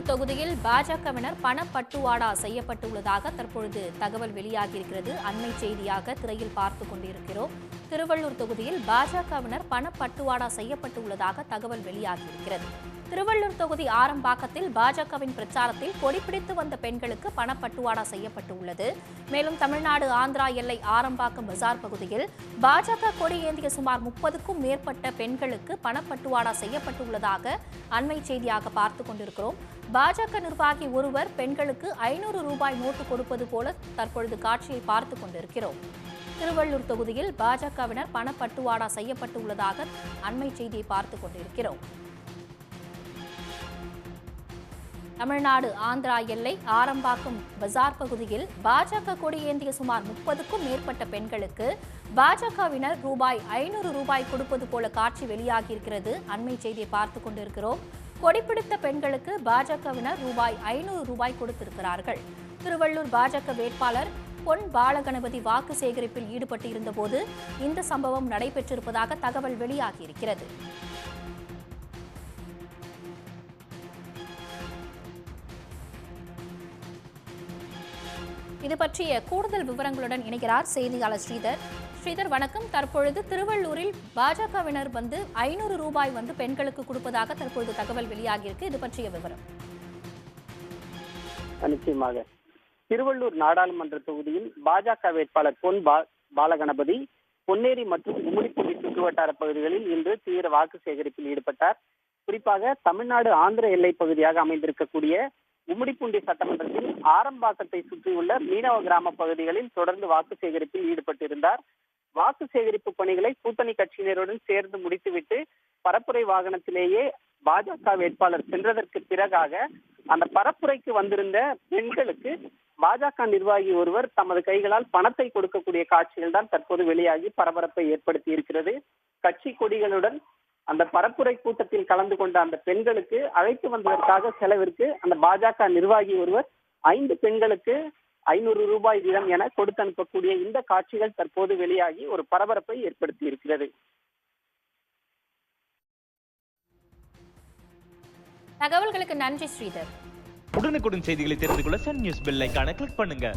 திருவள்ளூர் தொகுதியில் பாஜகவினர் பணப்பட்டுவாடா செய்யப்பட்டுள்ளதாக தற்பொழுது தகவல் வெளியாகியிருக்கிறது. அண்மை செய்தியாக திரையில் பார்த்துக் கொண்டிருக்கிறோம். திருவள்ளூர் தொகுதியில் பாஜகவினர் பணப்பட்டுவாடா செய்யப்பட்டுள்ளதாக தகவல் வெளியாகியிருக்கிறது. திருவள்ளூர் தொகுதி ஆரம்பாக்கத்தில் பாஜகவின் பிரச்சாரத்தில் கொடிபிடித்து வந்த பெண்களுக்கு பணப்பட்டுவாடா செய்யப்பட்டுள்ளது. மேலும் தமிழ்நாடு ஆந்திரா எல்லை ஆரம்பாக்கம் பஜார் பகுதியில் பாஜக கொடி ஏந்திய சுமார் 30க்கும் மேற்பட்ட பெண்களுக்கு பணப்பட்டுவாடா செய்யப்பட்டுள்ளதாக அண்மை செய்தியாக பார்த்துக் கொண்டிருக்கிறோம். பாஜக நிர்வாகி ஒருவர் பெண்களுக்கு 500 ரூபாய் நோட்டு கொடுப்பது போல தற்பொழுது காட்சியை பார்த்துக் கொண்டிருக்கிறோம். திருவள்ளூர் தொகுதியில் பாஜகவினர் பணப்பட்டுவாடா செய்யப்பட்டுள்ளதாக அண்மை செய்தியை பார்த்துக் கொண்டிருக்கிறோம். தமிழ்நாடு ஆந்திரா எல்லை ஆரம்பாக்கம் பஜார் பகுதியில் பாஜக கொடி ஏந்திய சுமார் 30க்கும் மேற்பட்ட பெண்களுக்கு பாஜகவினர் ரூபாய் 500 ரூபாய் கொடுப்பது போல காட்சி வெளியாகியிருக்கிறது. அண்மை செய்தியை பார்த்துக் கொண்டிருக்கிறோம். கொடிபிடித்த பெண்களுக்கு பாஜகவினர் ரூபாய் 500 ரூபாய் கொடுத்திருக்கிறார்கள். திருவள்ளூர் பாஜக வேட்பாளர் பொன் பாலகணபதி வாக்கு சேகரிப்பில் ஈடுபட்டு இருந்தபோது இந்த சம்பவம் நடைபெற்றிருப்பதாக தகவல் வெளியாகியிருக்கிறது. இது பற்றிய கூடுதல் விவரங்களுடன் இணைகிறார் செய்தியாளர் ஸ்ரீதர். ஸ்ரீதர், வணக்கம். தற்பொழுது திருவள்ளூரில் பாஜகவினர் 500 ரூபாய் பெண்களுக்கு கொடுப்பதாக தற்பொழுது தகவல் வெளியாகியிருக்கு. இது பற்றிய விவரம். நிச்சயமாக திருவள்ளூர் நாடாளுமன்ற தொகுதியில் பாஜக வேட்பாளர் பொன் பாலகணபதி பொன்னேரி மற்றும் கும்மிடிப்பூண்டி சுற்றுவட்டார பகுதிகளில் இன்று தீவிர வாக்கு சேகரிப்பில் ஈடுபட்டார். குறிப்பாக தமிழ்நாடு ஆந்திர எல்லை பகுதியாக அமைந்திருக்கக்கூடிய கும்மிடிப்பூண்டி சட்டமன்றத்தில் ஆரம்பாக்கத்தை சுற்றியுள்ள மீனவ கிராம பகுதிகளில் தொடர்ந்து வாக்கு சேகரிப்பில் ஈடுபட்டிருந்தார். வாக்கு சேகரிப்பு பணிகளை கூட்டணி கட்சியினருடன் சேர்ந்து முடித்துவிட்டு பரப்புரை வாகனத்திலேயே பாஜக வேட்பாளர் சென்றதற்கு பிறகாக அந்த பரப்புரைக்கு வந்திருந்த பெண்களுக்கு பாஜக நிர்வாகி ஒருவர் தமது கைகளால் பணத்தை கொடுக்கக்கூடிய காட்சிகள் தான் தற்போது வெளியாகி பரபரப்பை ஏற்படுத்தி இருக்கிறது. கட்சி கொடிகளுடன் அந்த பரப்புரை கூட்டத்தில் கலந்து கொண்ட அந்த பெண்களுக்கு அழைத்து வந்ததற்காக செலவிற்கு அந்த பாஜக நிர்வாகி ஒருவர் 5 பெண்களுக்கு 500 ரூபாய் வீதம் என கொடுத்து அனுப்பக்கூடிய இந்த காட்சிகள் தற்போது வெளியாகி ஒரு பரபரப்பை ஏற்படுத்தி இருக்கிறது. தகவல்களுக்கு நன்றி ஸ்ரீதர். உடனுக்குடன் செய்திகளை தெரிந்து கொள்ள சன் நியூஸ் பெல் ஐகானை கிளிக் பண்ணுங்க.